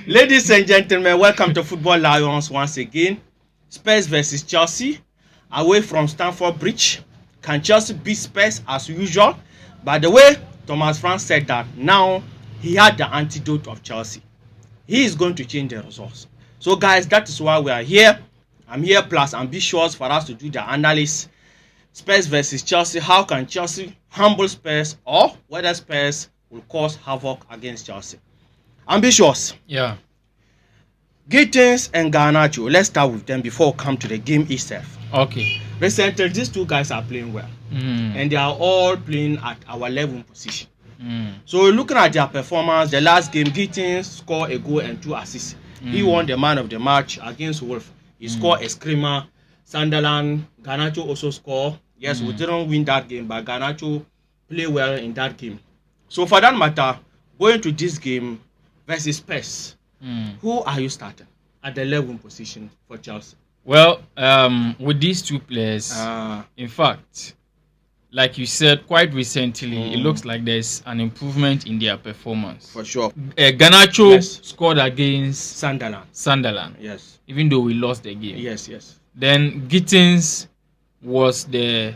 Ladies and gentlemen, welcome to Football Lions once again. Spurs versus Chelsea, away from Stamford Bridge. Can Chelsea beat Spurs as usual? By the way, Thomas Frank said that now he had the antidote of Chelsea. He is going to change the results. So guys, that is why we are here. I'm here plus ambitious for us to do the analysis. Spurs versus Chelsea. How can Chelsea humble Spurs, or whether Spurs will cause havoc against Chelsea? Ambitious. Yeah. Gittens and Garnacho. Let's start with them before we come to the game itself. Okay. Recently, these two guys are playing well. And they are all playing at our 11 position. So looking at their performance, the last game, Gittens scored a goal and 2 assists. He won the man of the match against Wolf. He scored a screamer. Sunderland, Garnacho also scored. Yes, we didn't win that game, but Garnacho played well in that game. So for that matter, going to this game versus Spurs, who are you starting at the 11 position for Chelsea? Well, with these two players, in fact, like you said, quite recently, it looks like there's an improvement in their performance. For sure. Garnacho scored against Sunderland. Yes. Even though we lost the game. Yes. Then Gittens was the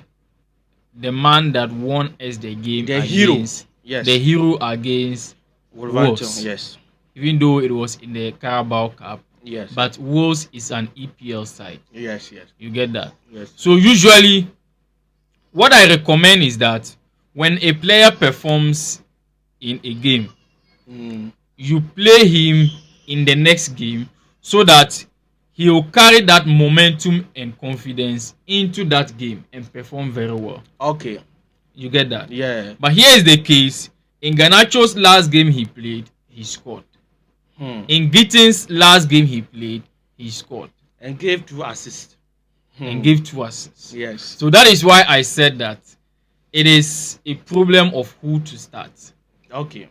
man that won us the game. The hero. Yes. The hero against Wolves. Yes. Even though it was in the Carabao Cup. Yes. But Wolves is an EPL side. Yes. You get that? Yes. So usually, what I recommend is that when a player performs in a game, you play him in the next game so that he will carry that momentum and confidence into that game and perform very well. Okay. You get that? Yeah. But here is the case. In Garnacho's last game he played, he scored. In Gittens' last game he played, he scored. And gave 2 assists. Yes. So that is why I said that it is a problem of who to start. Okay.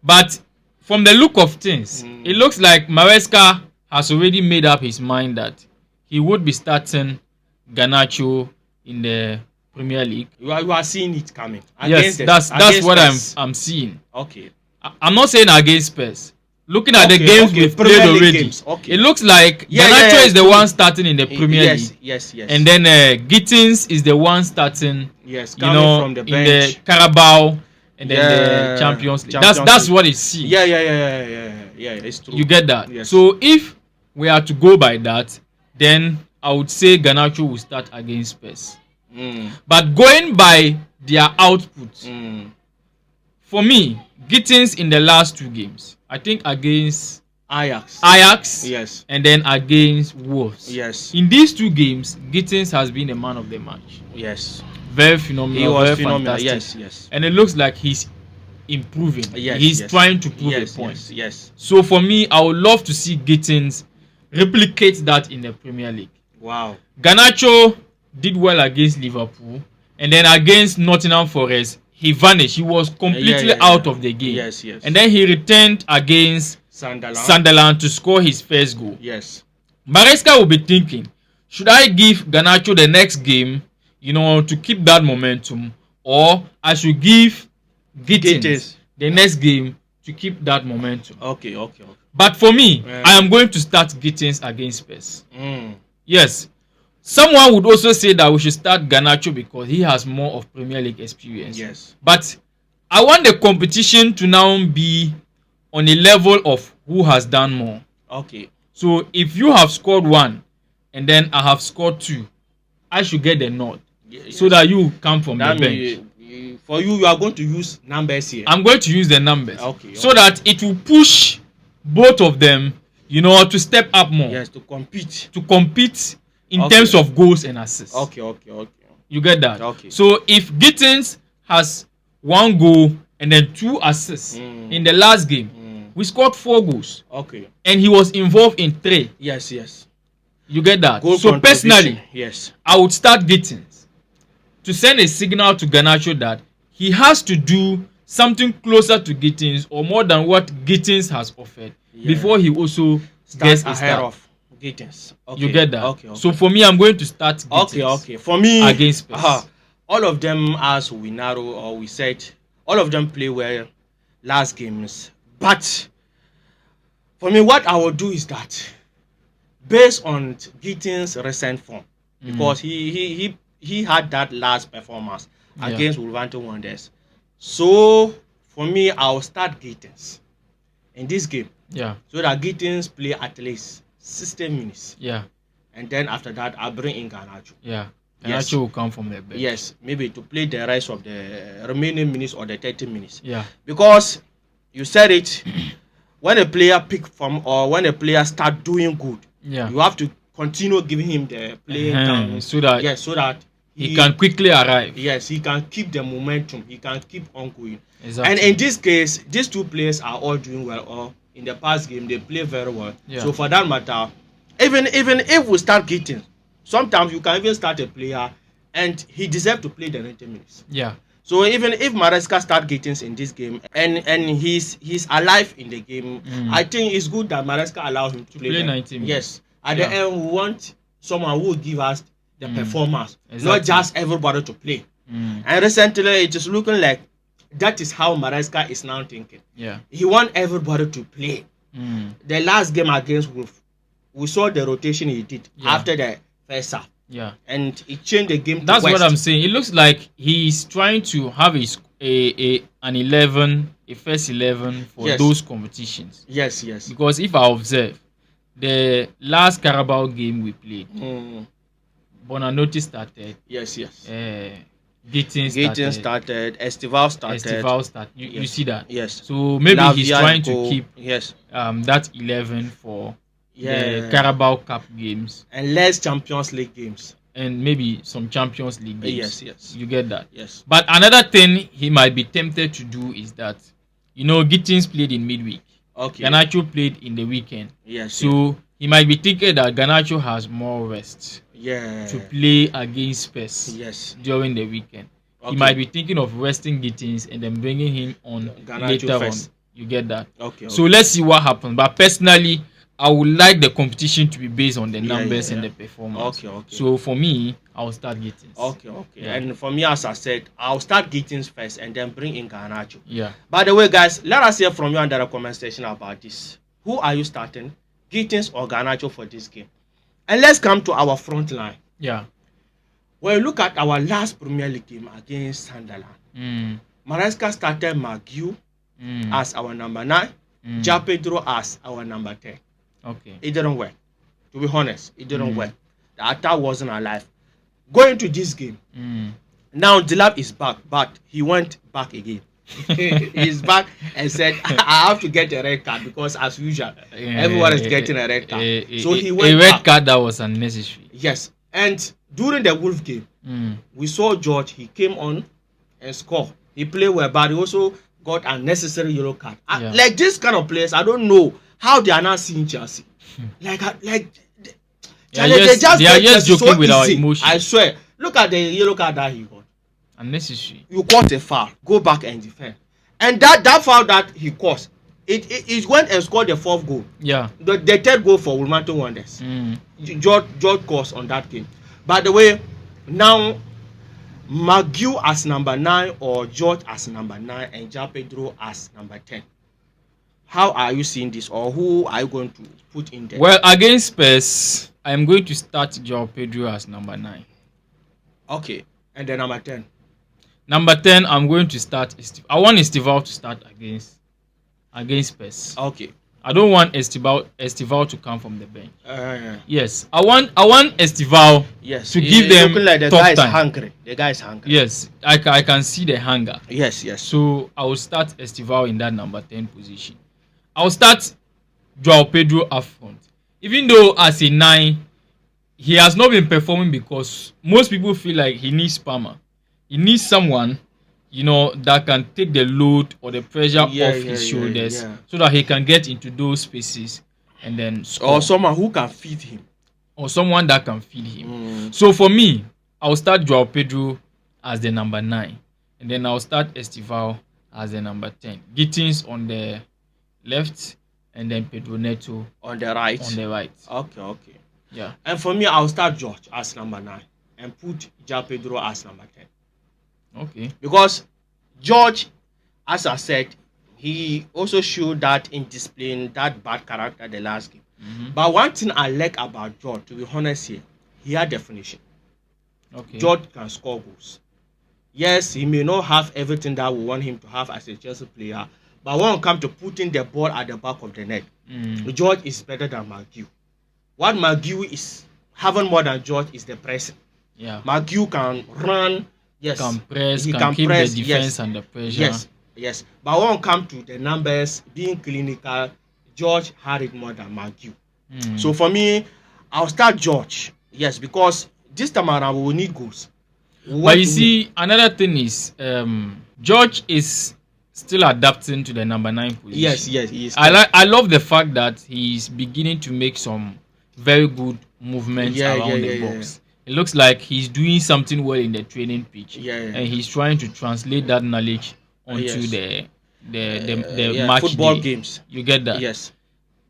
But from the look of things, it looks like Maresca has already made up his mind that he would be starting Garnacho in the Premier League. You are seeing it coming. Yes, that's what I'm seeing. Okay. I'm not saying against Spurs. Looking at the games we've played already, it looks like Garnacho is the one starting in the Premier League. Yes. And then Gittens is the one starting, from the bench. in the Carabao and then the Champions League. That's what it seems. Yeah, it's true. You get that? Yes. So if we are to go by that, then I would say Garnacho will start against Spurs. But going by their output, for me, Gittens in the last 2 games, I think against Ajax, yes, and then against Wolves, yes. In these 2 games, Gittens has been the man of the match. Yes, very phenomenal. He was very phenomenal. fantastic. Yes. And it looks like he's improving. He's trying to prove a point. Yes. So for me, I would love to see Gittens replicate that in the Premier League. Wow. Garnacho did well against Liverpool, and then against Nottingham Forest, he vanished. He was completely out of the game. Yes. And then he returned against Sunderland to score his first goal. Yes. Maresca will be thinking, should I give Garnacho the next game, to keep that momentum, or I should give Gittens the next game to keep that momentum? Okay. But for me, I am going to start Gittens against Spurs. Yes. Someone would also say that we should start Garnacho because he has more of Premier League experience. Yes. But I want the competition to now be on a level of who has done more. Okay. So if you have scored 1 and then I have scored 2, I should get the nod. So that you come from the bench. For you are going to use numbers here. I'm going to use the numbers. Okay. So that it will push both of them, to step up more. Yes, to compete. In terms of goals and assists. Okay. You get that? Okay. So if Gittens has 1 goal and then 2 assists in the last game, we scored 4 goals. Okay. And he was involved in 3. Yes. You get that? Goal so personally, yes, I would start Gittens to send a signal to Garnacho that he has to do something closer to Gittens or more than what Gittens has offered before he also gets ahead of Gittens. Okay. You get that? Okay. So for me, I'm going to start Gittens. Okay. For me, against Spurs. All of them, as we narrow or we said, all of them play well last games. But For me, what I will do is that, based on Gittens' recent form, because he had that last performance against Wolverhampton Wanderers. So for me, I'll start Gittens in this game. Yeah. So that Gittens play at least 60 minutes. Yeah. And then after that, I'll bring in Garnacho. Yeah. Yes. Garnacho will come from the bench. Yes, maybe to play the rest of the remaining minutes or the 30 minutes. Yeah. Because you said it, when a player pick from or when a player start doing good, you have to continue giving him the playing time so that so that he can quickly arrive. Yes, he can keep the momentum. He can keep on going. Exactly. And in this case, these two players are all doing well. Or in the past game, they play very well. Yeah. So for that matter, even if we start getting, sometimes you can even start a player and he deserves to play the 90 minutes. Yeah. So even if Maresca start Gittens in this game and he's alive in the game, I think it's good that Maresca allow him to play 90 minutes. Yes. At the end, we want someone who will give us the performance, exactly. not just everybody to play. And recently, it is looking like that is how Maresca is now thinking. Yeah. He wants everybody to play. The last game against Wolf, we saw the rotation he did after the first half. Yeah. And it changed the game. That's what I'm saying. It looks like he's trying to have an 11, a first 11 for those competitions. Yes, yes. Because if I observe the last Carabao game we played, Bonanotti started. Yes, yes. Gittens started. Estival started. You see that? Yes. So maybe he's trying to keep that 11 for the Carabao Cup games and less Champions League games and maybe some Champions League games. Yes, yes. You get that? Yes. But another thing he might be tempted to do is that, Gittens played in midweek. Okay. Garnacho played in the weekend. Yes. So he might be thinking that Garnacho has more rest. Yeah. To play against Spurs. Yes. During the weekend. Okay. He might be thinking of resting Gittens and then bringing him on Garnacho later first. on. You get that? Okay. So let's see what happens. But personally, I would like the competition to be based on the numbers and the performance. Okay. So for me, I'll start Gittens. Okay. Yeah. And for me, as I said, I'll start Gittens first and then bring in Garnacho. Yeah. By the way, guys, let us hear from you under the comment section about this. Who are you starting, Gittens or Garnacho for this game? And let's come to our front line. Yeah. When you look at our last Premier League game against Sunderland, Maresca started Maguire as our number 9, João Pedro as our number 10. Okay. It didn't work. To be honest, it didn't work. The attack wasn't alive. Going to this game, now Delap is back, but he went back again. He's back and said, I have to get a red card because, as usual, everyone is getting a red card. So he went a red back. card that was unnecessary. Yes. And during the Wolf game, we saw George. He came on and scored. He played well, but he also got a necessary yellow card. Like this kind of players, I don't know how they are not seeing Chelsea. They are just joking so with our emotions. I swear. Look at the yellow card that he got. Unnecessary. You caught a foul. Go back and defend. And that foul that he caused, it went and scored the 4th goal. Yeah. The 3rd goal for Wolverhampton Wanderers. George caused on that game. By the way, now Maguire as number 9 or George as number 9 and João Pedro as number 10. How are you seeing this, or who are you going to put in there? Well, against Spurs, I am going to start João Pedro as number 9. Okay, and then number 10. Number 10, I'm going to start. I want Estival to start against Spurs. Okay. I don't want Estival to come from the bench. Yes, I want Estival to give them looking like the tough guy is time. hungry. The guy is hungry. Yes, I can see the hunger. Yes. So I will start Estival in that number 10 position. I'll start João Pedro up front. Even though as a 9, he has not been performing because most people feel like he needs Palmer. He needs someone, that can take the load or the pressure off his shoulders so that he can get into those spaces and then score. Or someone who can feed him. Or someone that can feed him. So for me, I'll start João Pedro as the number 9. And then I'll start Estival as the number 10. Gittens on the left and then Pedro Neto on the right. Okay. Yeah. And for me, I'll start George as number 9 and put João Pedro as number 10. Okay. Because George, as I said, he also showed that indiscipline, that bad character the last game. Mhm. But one thing I like about George, to be honest here, he had definition. Okay. George can score goals. Yes, he may not have everything that we want him to have as a Chelsea player, but when it comes to putting the ball at the back of the net, George is better than McGew. What McGew is having more than George is the pressing. Yeah. McGew can run, yes. Can press, he can keep press, the defense yes. under pressure. Yes, yes. But when it comes to the numbers, being clinical, George had it more than McGew. So for me, I'll start George. Yes, because this time around we will need goals. But you see, another thing is George is still adapting to the number 9 position. Yes, he is. I love the fact that he's beginning to make some very good movements around the box. It looks like he's doing something well in the training pitch, and he's trying to translate that knowledge onto the match football day. games. You get that? Yes.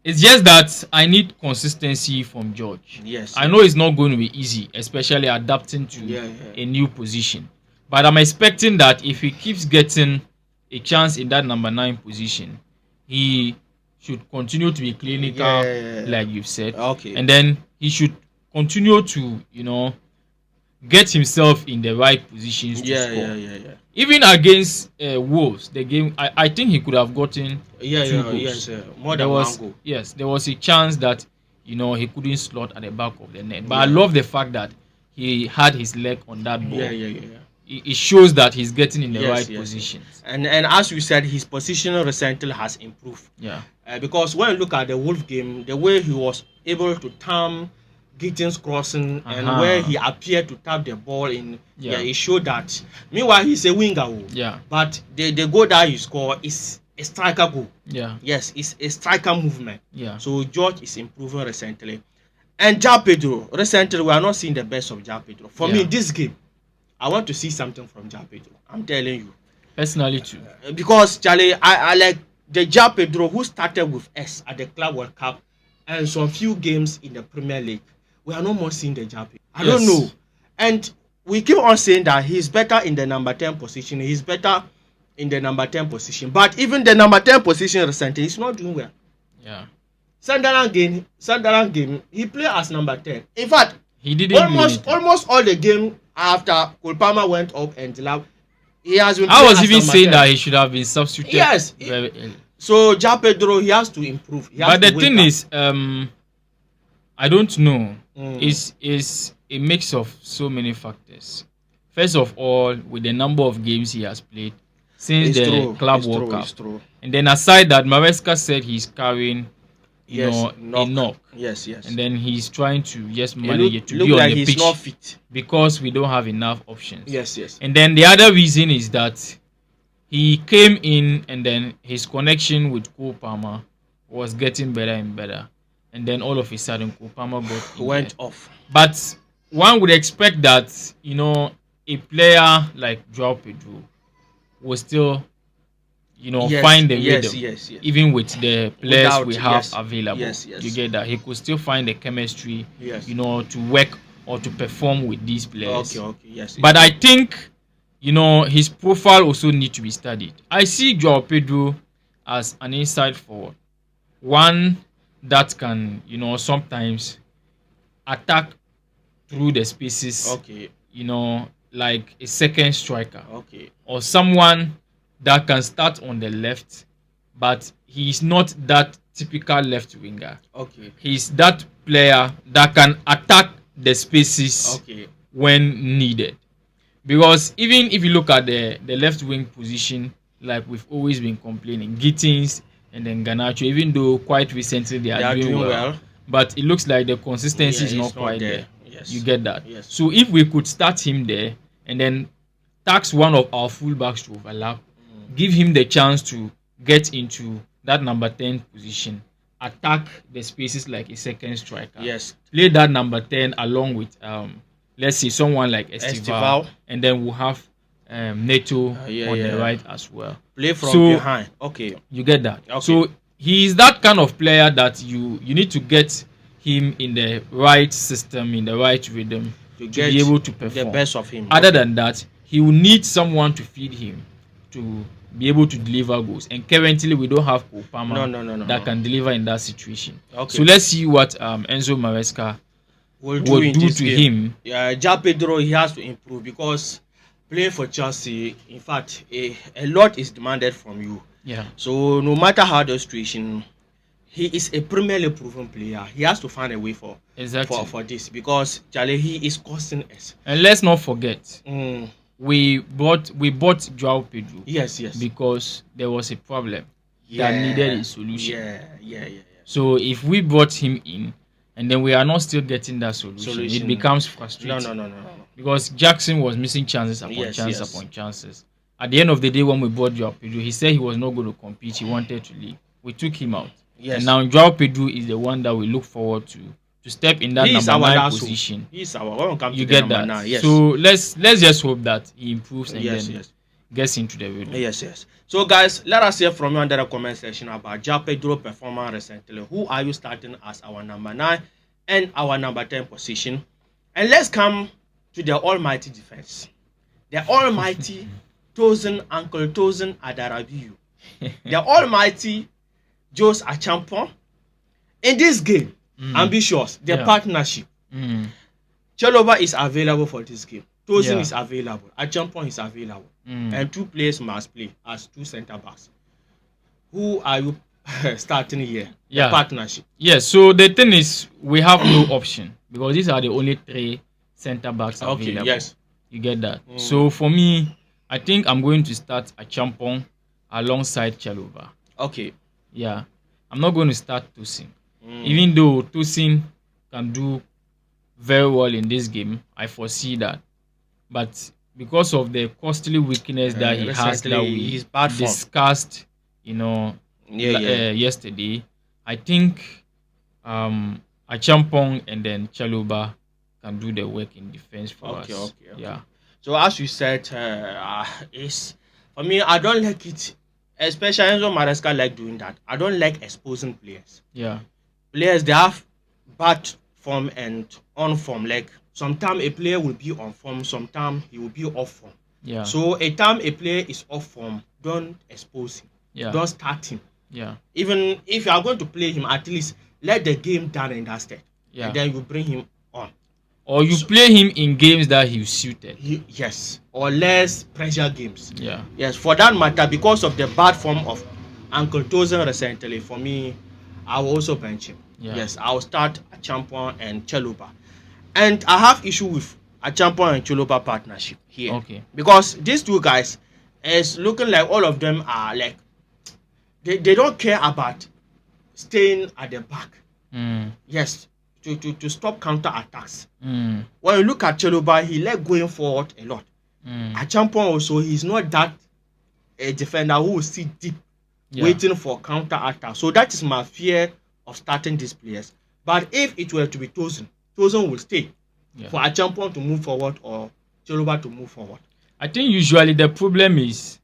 It's just that I need consistency from George. Yes. I know it's not going to be easy, especially adapting to a new position. But I'm expecting that if he keeps getting a chance in that number 9 position, he should continue to be clinical, like you've said. Okay. And then he should continue to, get himself in the right positions to score. Even against Wolves, the game, I think he could have gotten 2 goals. More than one goal. Yes, there was a chance that he couldn't slot at the back of the net. But I love the fact that he had his leg on that ball. It shows that he's getting in the right positions. And as we said, his position recently has improved. Yeah. Because when you look at the Wolf game, the way he was able to time Gittens crossing and where he appeared to tap the ball in, it showed that. Meanwhile, he's a winger. But the goal that he scored is a striker goal. Yes, it's a striker movement. So George is improving recently. And Ja Pedro, recently we are not seeing the best of Ja Pedro. For me, this game, I want to see something from Ja Pedro. I'm telling you. Personally too. Because Charlie, I like the Ja Pedro who started with us at the Club World Cup and some few games in the Premier League. We are no more seeing the Ja Pedro. I don't know. And we keep on saying that he's better in the number 10 position. He's better in the number 10 position. But even the number 10 position recently, he's not doing well. Sunderland game, he played as number 10. In fact, he didn't almost all the game after Cole Palmer went up and he has been. I was even saying that he should have been substituted. Yes. Very early. So Ja Pedro, he has to improve. But the thing is, I don't know. It's a mix of so many factors. First of all, with the number of games he has played since the Club World Cup, and then aside that, Maresca said he's carrying a knock. Yes. And then he's trying to just manage it to be on the pitch not fit because we don't have enough options. Yes. And then the other reason is that he came in and then his connection with Cole Palmer was getting better and better. And then all of a sudden Cole Palmer went off. But one would expect that, a player like Joao Pedro will still find the rhythm, even with the players we have available. You get that? He could still find the chemistry, to work or to perform with these players. But I think, his profile also need to be studied. I see Joao Pedro as an inside forward, one that can, sometimes attack through the spaces. Like a second striker. Or someone that can start on the left, but he's not that typical left winger. He's that player that can attack the spaces when needed. Because even if you look at the left wing position, like we've always been complaining, Gittens and then Garnacho, even though quite recently they are doing well, but it looks like the consistency is not quite there. You get that? So if we could start him there and then tax one of our fullbacks to overlap, give him the chance to get into that number 10 position, attack the spaces like a second striker. Play that number 10 along with let's say someone like Estival, and then we'll have Neto on the right as well. Play from behind. You get that? So he is that kind of player that you need to get him in the right system, in the right rhythm to be able to perform the best of him. Other than that, he will need someone to feed him, to be able to deliver goals. And currently, we don't have Kopama No. that can deliver in that situation. Okay. So let's see what Enzo Maresca will will in do this to game. him. Yeah, João Pedro, he has to improve because playing for Chelsea, in fact, a lot is demanded from you. Yeah. So no matter how the situation, he is a Premier League proven player. He has to find a way for this because Charlie, he is costing us. And let's not forget, we bought João Pedro. Yes. Because there was a problem that needed a solution. Yeah. So if we brought him in and then we are not still getting that solution. It becomes frustrating. No. Because Jackson was missing chances upon chances. At the end of the day, when we bought João Pedro, he said he was not going to compete. He wanted to leave. We took him out. Yes. And now João Pedro is the one that we look forward to step in that number 9 position. He's our you get that? 9, yes. So let's just hope that he improves and then gets into the rhythm. Yes. So guys, let us hear from you under the comment section about João Pedro performance recently. Who are you starting as our number 9 and our number 10 position? And let's come to the almighty defense. The almighty Uncle Tosin Adarabiu. The almighty Jose Achampon. In this game, ambitious, the partnership. Chalobah is available for this game. Tosin is available. Achampon is available. And 2 players must play as 2 center backs. Who are you starting here? The partnership. Yes, so the thing is, we have no option because these are the only 3 center backs available. Yes. You get that? So for me, I think I'm going to start Achampon alongside Chalobah. Okay. Yeah. I'm not going to start Tosin. Even though Tosin can do very well in this game, I foresee that. But because of the costly weakness that he has that we discussed, yesterday, I think Achampong and then Chalobah can do the work in defense for us. Okay. Yeah. So as you said, is for me, I don't like it. Especially Enzo Maresca like doing that. I don't like exposing players. Yeah. Players, they have bad form and on form. Like sometimes a player will be on form, sometimes he will be off form. Yeah. So a time a player is off form, don't expose him. Yeah. Don't start him. Yeah. Even if you are going to play him, at least let the game done and dusted. Yeah. And then you bring him on. Or you play him in games that he's suited. Yes. Or less pressure games. Yeah. Yes, for that matter, because of the bad form of Uncle Tosin recently, for me, I will also bench him. Yeah. Yes, I will start Achampon and Chalobah. And I have issue with Achampon and Chalobah partnership here. Okay. Because these 2 guys is looking like all of them are like they don't care about staying at the back. Yes. To stop counter attacks. When you look at Chalobah, he like going forward a lot. Achampon also, he's not that a defender who will sit deep waiting for counter attack. So that is my fear of starting these players. But if it were to be Tosin will stay for Achampon to move forward or Chalobah to move forward. I think usually the problem is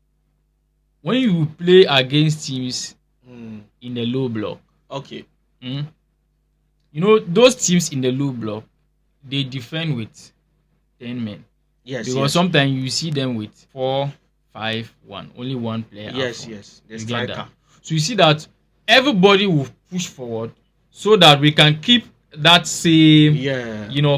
when you play against teams in a low block. Okay. Those teams in the low block, they defend with 10 men. Yes. Because sometimes you see them with 4, 5, 1. Only one player. Yes. The striker. So you see that everybody will push forward so that we can keep that same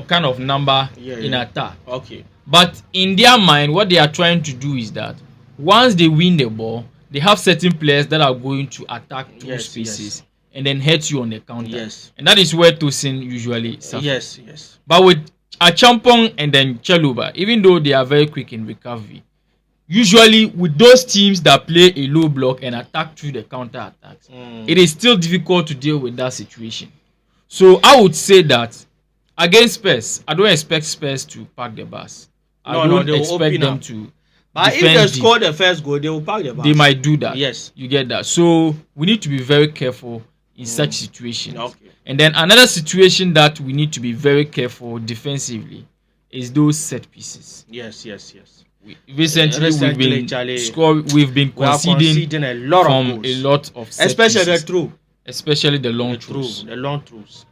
kind of number in attack. Okay. But in their mind, what they are trying to do is that once they win the ball, they have certain players that are going to attack those spaces. And then hurt you on the counter. Yes. And that is where Tosin usually suffers. Yes. But with Achampong and then Chalobah, even though they are very quick in recovery, usually with those teams that play a low block and attack through the counter attacks, it is still difficult to deal with that situation. So I would say that against Spurs, I don't expect Spurs to pack the bus. I don't expect them to. But if they score the first goal, they will pack the bus. They might do that. Yes. You get that. So we need to be very careful in such situations. Okay. And then another situation that we need to be very careful defensively is those set pieces. Yes. Recently we've been conceding a lot of goals. A lot of set especially pieces. Especially the long throws. The long throws.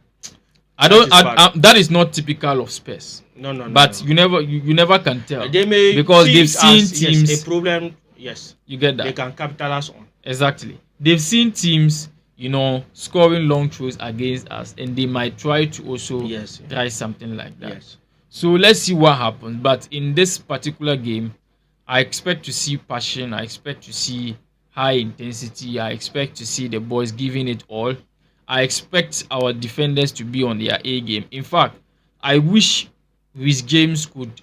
That is not typical of Spurs. No. But you never can tell. They may because they've seen teams a problem. Yes. You get that? They can capitalize on. Exactly. They've seen teams, scoring long throws against us, and they might try to also try something like that. Yes. So let's see what happens. But in this particular game, I expect to see passion. I expect to see high intensity. I expect to see the boys giving it all. I expect our defenders to be on their A game. In fact, I wish Rhys James could,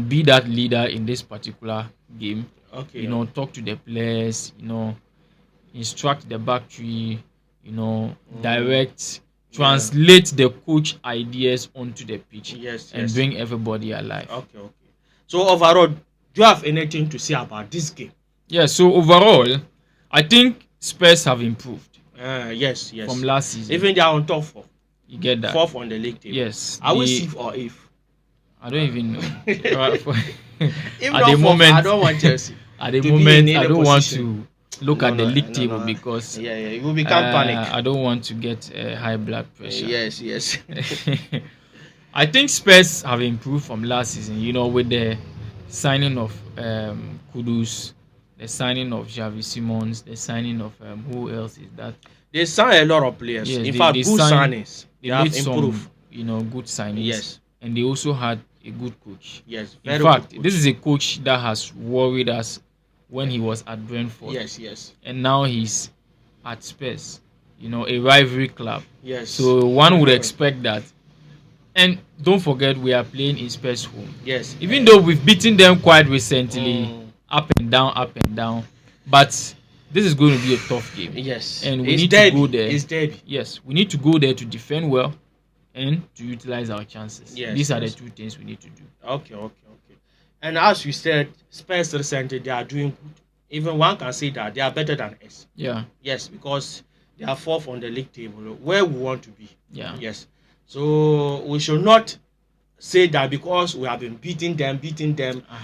be that leader in this particular game. Okay. Talk to the players, instruct the back three, direct, translate the coach ideas onto the pitch, and bring everybody alive. Okay. So overall, do you have anything to say about this game? Yeah, so overall, I think Spurs have improved. Yes. From last season. Even they are on top 4. You get that? 4th on the league table. Yes. Are we 6th or 8th? I don't even know. At the moment, I don't want Chelsea. At the moment, I don't want to look at the league table because it will become panic. I don't want to get high blood pressure. Yes. I think Spurs have improved from last season. With the signing of Kudus, the signing of Xavi Simons, the signing of who else is that? They signed a lot of players. Yes, in fact, good signings. They have improved. Good signings. Yes. And they also had a good coach. Yes. In fact, this is a coach that has worried us when he was at Brentford. Yes. And now he's at Spurs, a rivalry club. Yes. So one would expect that. And don't forget, we are playing in Spurs home. Yes. Even though we've beaten them quite recently, up and down. But this is going to be a tough game. Yes. And we need to go there. It's derby. Yes, we need to go there to defend well and to utilize our chances. Yes. These are the two things we need to do. Okay. And as you said, Spurs recently, they are doing good. Even one can say that they are better than us. Yeah. Yes, because they are 4th on the league table, where we want to be. Yeah. Yes. So we should not say that because we have been beating them. For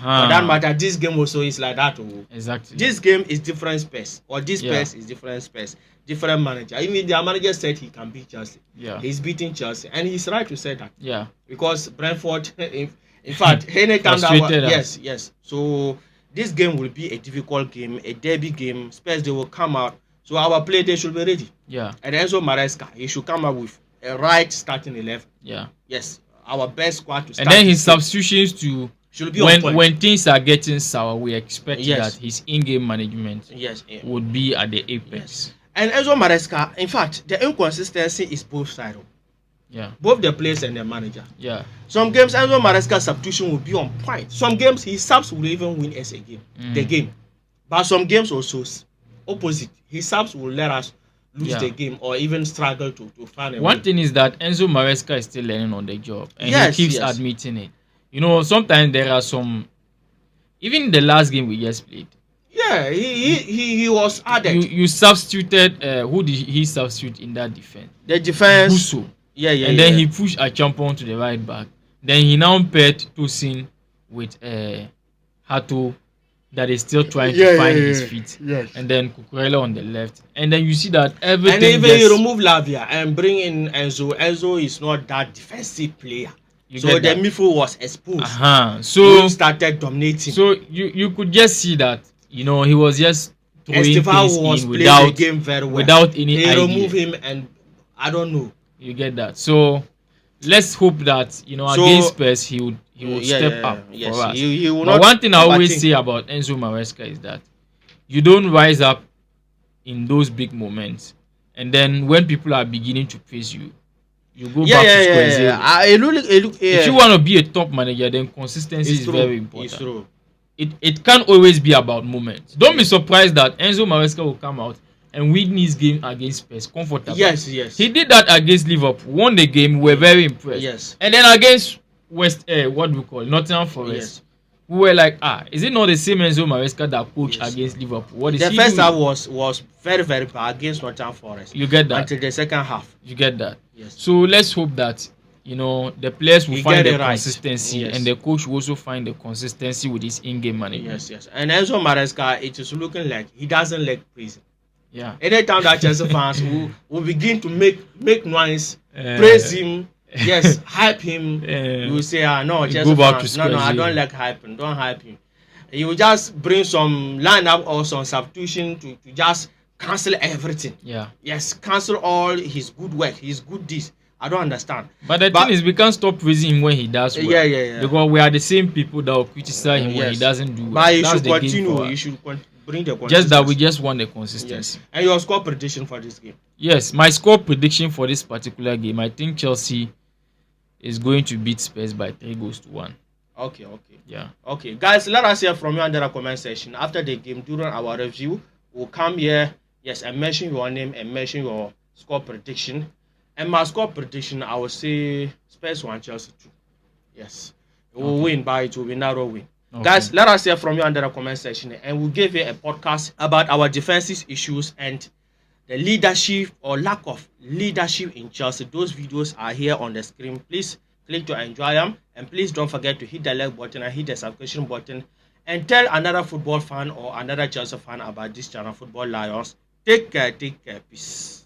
that matter, this game also is like that. Exactly. This game is different Spurs, or this Spurs is different Spurs. Different manager. Even their manager said he can beat Chelsea. Yeah. He's beating Chelsea, and he's right to say that. Yeah. Because Brentford, in fact, anytime that yes. So this game will be a difficult game, a derby game. Spurs, they will come out. So our play they should be ready. Yeah. And Enzo Maresca, he should come up with a right starting 11. Yeah. Yes. Our best squad to start. And then his substitutions to should be on point. When things are getting sour, we expect that his in-game management would be at the apex. Yes. And Enzo Maresca, in fact, the inconsistency is both sides. Yeah. Both the players and the manager. Yeah. Some games Enzo Maresca's substitution will be on point. Some games his subs will even win us a game. The game. But some games also opposite. His subs will let us lose the game or even struggle to find a One thing is that Enzo Maresca is still learning on the job, and he keeps admitting it. Sometimes there are some, even the last game we just played. Yeah, he was added. You substituted. Who did he substitute in that defense? The defense. Busso. Yeah. And then he pushed Achampong to the right back. Then he now paired Tosin with Hato, that is still trying to find his feet. Yes. And then Cucurella on the left. And then you see that everything. And even you remove Lavia and bring in Enzo. Enzo is not that defensive player. So the midfield was exposed. So he started dominating. So you could just see that he was just throwing things in without the game very well. Without any idea. They remove him, and I don't know. You get that. So let's hope that against Spurs he would step up for us. He will but one thing I always say about Enzo Maresca is that you don't rise up in those big moments, and then when people are beginning to praise you, you go back to square zero. If you want to be a top manager, then consistency is very important. It's true. It can't always be about moments. Don't be surprised that Enzo Maresca will come out and win his game against Spurs comfortably. Yes. He did that against Liverpool, won the game, we were very impressed. Yes. And then against Nottingham Forest, we were like, is it not the same Enzo Maresca that coached against Liverpool? What is the first half was very, very bad against Nottingham Forest. You get that? Until the second half. You get that? Yes. So let's hope that the players will find the consistency, and the coach will also find the consistency with his in-game management. Yes. And Enzo Maresca, it is looking like he doesn't like praising. Yeah. Anytime that Chelsea fans will begin to make noise, praise him, hype him, you will say, no, Chelsea fans, no, I don't like hyping, don't hype him. He will just bring some lineup or some substitution to just cancel everything. Yeah. Yes, cancel all his good work, his good deeds. I don't understand. But the thing is, we can't stop praising him when he does well. Yeah. Because we are the same people that will criticize him when he Yes. doesn't do well. But you That's should the game continue. for us. You should bring the consistency. Just that we just want the consistency. Yes. And your score prediction for this game? Yes, my score prediction for this particular game, I think Chelsea is going to beat Spurs by 3-1. Okay. Yeah. Okay, guys, let us hear from you under the comment section. After the game, during our review, we'll come here, yes, and mention your name and mention your score prediction. And my score prediction, I will say Spurs 1, Chelsea 2. Yes, we will win, but it will be narrow win. Okay. Guys, let us hear from you under the comment section, and we'll give you a podcast about our defensive issues and the leadership or lack of leadership in Chelsea. Those videos are here on the screen. Please click to enjoy them, and please don't forget to hit the like button and hit the subscription button, and tell another football fan or another Chelsea fan about this channel, Football Lions. Take care, peace.